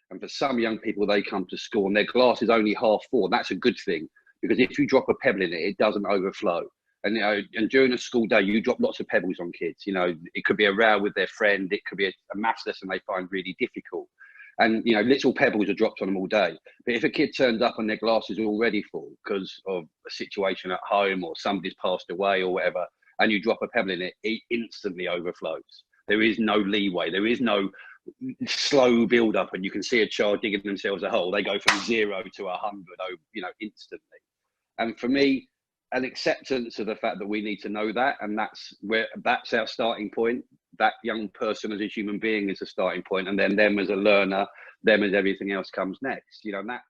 And for some young people, they come to school and their glass is only half full. That's a good thing, because if you drop a pebble in it, it doesn't overflow. And, you know, and during a school day, you drop lots of pebbles on kids. You know, it could be a row with their friend. It could be a maths lesson they find really difficult. And, you know, little pebbles are dropped on them all day. But if a kid turns up and their glass is already full because of a situation at home or somebody's passed away or whatever, and you drop a pebble in it, it instantly overflows. There is no leeway. There is no slow build up and you can see a child digging themselves a hole. They go from 0 to 100, you know, instantly. And for me, an acceptance of the fact that we need to know that, and that's our starting point. That young person as a human being is a starting point, and then them as a learner, them as everything else comes next. You know, and that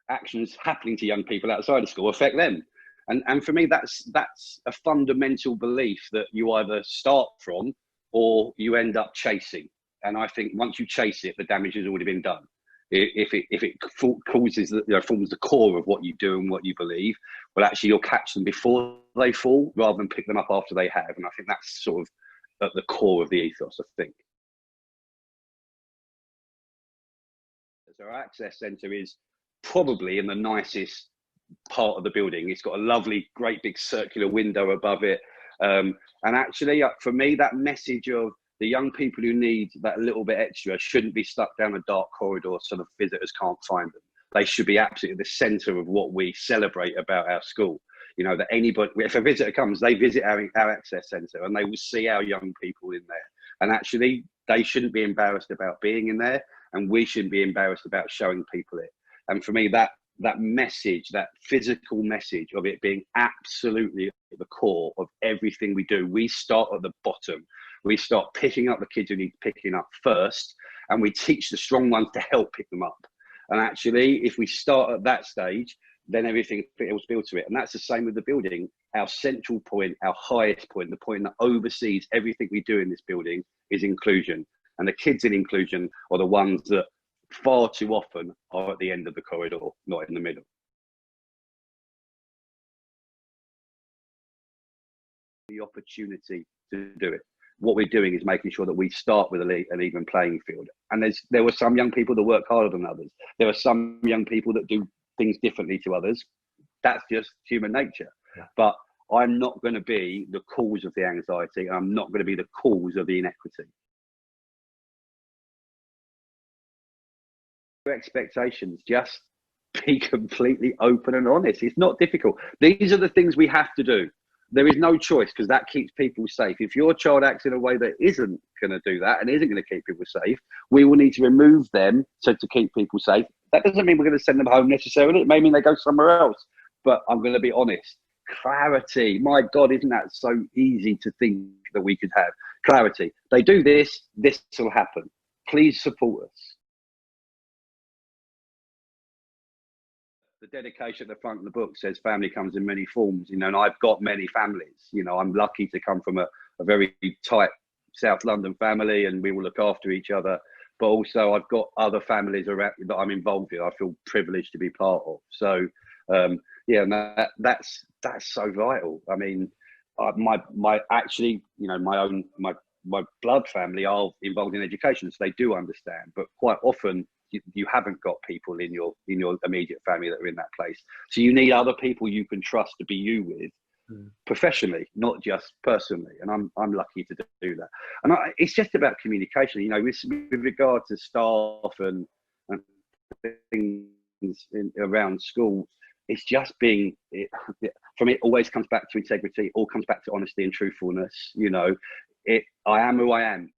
actions happening to young people outside of school affect them. And for me, that's a fundamental belief that you either start from or you end up chasing. And I think once you chase it, the damage has already been done. If it causes, you know, forms the core of what you do and what you believe, well, actually you'll catch them before they fall rather than pick them up after they have. And I think that's sort of at the core of the ethos, I think. So our access centre is probably in the nicest part of the building. It's got a lovely, great big circular window above it. And actually, for me, that message of the young people who need that little bit extra shouldn't be stuck down a dark corridor so the visitors can't find them. They should be absolutely the centre of what we celebrate about our school. You know, that anybody, if a visitor comes, they visit our access centre and they will see our young people in there. And actually, they shouldn't be embarrassed about being in there, and we shouldn't be embarrassed about showing people it. And for me, that message, that physical message of it being absolutely at the core of everything we do. We start at the bottom. We start picking up the kids who need picking up first, and we teach the strong ones to help pick them up. And actually, if we start at that stage, then everything else builds to it. And that's the same with the building. Our central point, our highest point, the point that oversees everything we do in this building is inclusion. And the kids in inclusion are the ones that far too often are at the end of the corridor, not in the middle. The opportunity to do it. What we're doing is making sure that we start with an even playing field. And there were some young people that work harder than others. There are some young people that do things differently to others. That's just human nature. Yeah. But I'm not going to be the cause of the anxiety. I'm not going to be the cause of the inequity. Expectations, just be completely open and honest. It's not difficult. These are the things we have to do. There is no choice, because that keeps people safe. If your child acts in a way that isn't going to do that and isn't going to keep people safe, we will need to remove them to keep people safe. That doesn't mean we're going to send them home necessarily. It may mean they go somewhere else. But I'm going to be honest. Clarity. My God, isn't that so easy to think that we could have? Clarity. They do this, this will happen. Please support us. The dedication at the front of the book says family comes in many forms, you know, and I've got many families. You know, I'm lucky to come from a very tight South London family, and we will look after each other. But also I've got other families around that I'm involved in. I feel privileged to be part of. So yeah, and that's so vital. I mean, my actually, you know, my blood family are involved in education, so they do understand. But quite often, you haven't got people in your immediate family that are in that place. So you need other people you can trust to be you with, professionally, not just personally. And I'm lucky to do that. And it's just about communication, you know, with regard to staff and things around school. It's just for me, it always comes back to integrity, all comes back to honesty and truthfulness. You know, I am who I am.